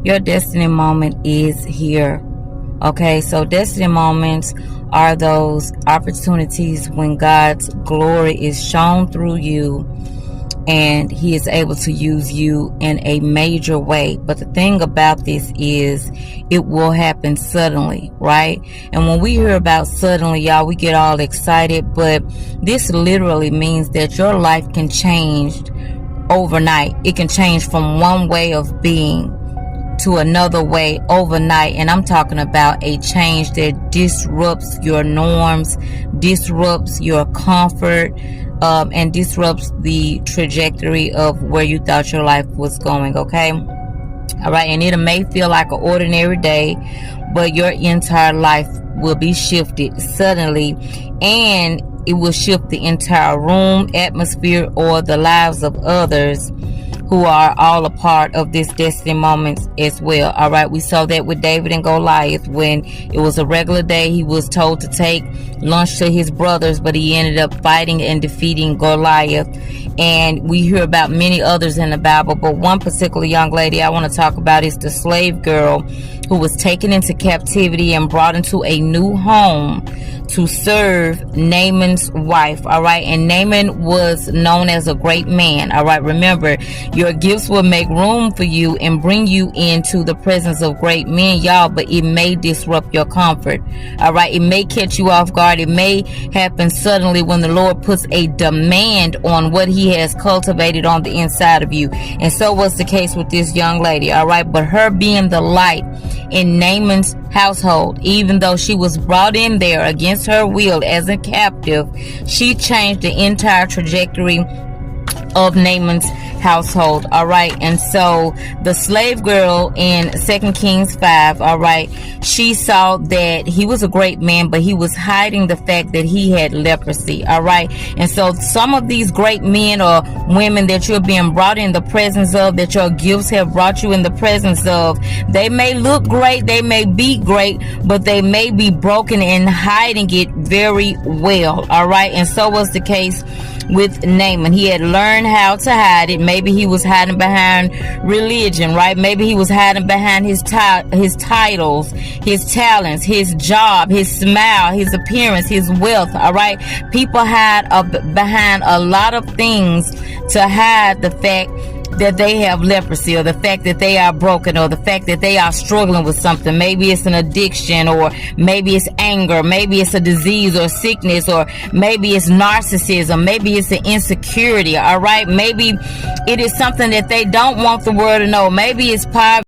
Your destiny moment is here. Okay, so destiny moments are those opportunities when God's glory is shown through you and he is able to use you in a major way. But the thing about this is it will happen suddenly, right? And when we hear about suddenly, y'all, we get all excited, but this literally means that your life can change overnight. It can change from one way of being to another way overnight. And I'm talking about a change that disrupts your norms, disrupts your comfort, and disrupts the trajectory of where you thought your life was going. Okay, all right. And it may feel like an ordinary day, but your entire life will be shifted suddenly, and it will shift the entire room, atmosphere, or the lives of others who are all a part of this destiny moment as well. All right, we saw that with David and Goliath. When it was a regular day, he was told to take lunch to his brothers, but he ended up fighting and defeating Goliath. And we hear about many others in the Bible, but one particular young lady I want to talk about is the slave girl who was taken into captivity and brought into a new home to serve Naaman's wife. All right, and Naaman was known as a great man. All right, remember, your gifts will make room for you and bring you into the presence of great men, y'all, but it may disrupt your comfort. All right, it may catch you off guard. It may happen suddenly when the Lord puts a demand on what he has cultivated on the inside of you. And so was the case with this young lady. All right, but her being the light in Naaman's household, even though she was brought in there against her will as a captive, she changed the entire trajectory of Naaman's household. All right, and so the slave girl in 2 Kings 5, all right, she saw that he was a great man, but he was hiding the fact that he had leprosy. All right, and so some of these great men or women that you're being brought in the presence of, that your gifts have brought you in the presence of, they may look great, they may be great, but they may be broken and hiding it very well. All right, and so was the case with Naaman. He had learned how to hide it. Maybe he was hiding behind religion, right? Maybe he was hiding behind his titles, his talents, his job, his smile, his appearance, his wealth. All right, people hide behind a lot of things to hide the fact that they have leprosy, or the fact that they are broken, or the fact that they are struggling with something. Maybe it's an addiction, or maybe it's anger, maybe it's a disease or sickness, or maybe it's narcissism, maybe it's an insecurity. All right, maybe it is something that they don't want the world to know. Maybe it's poverty.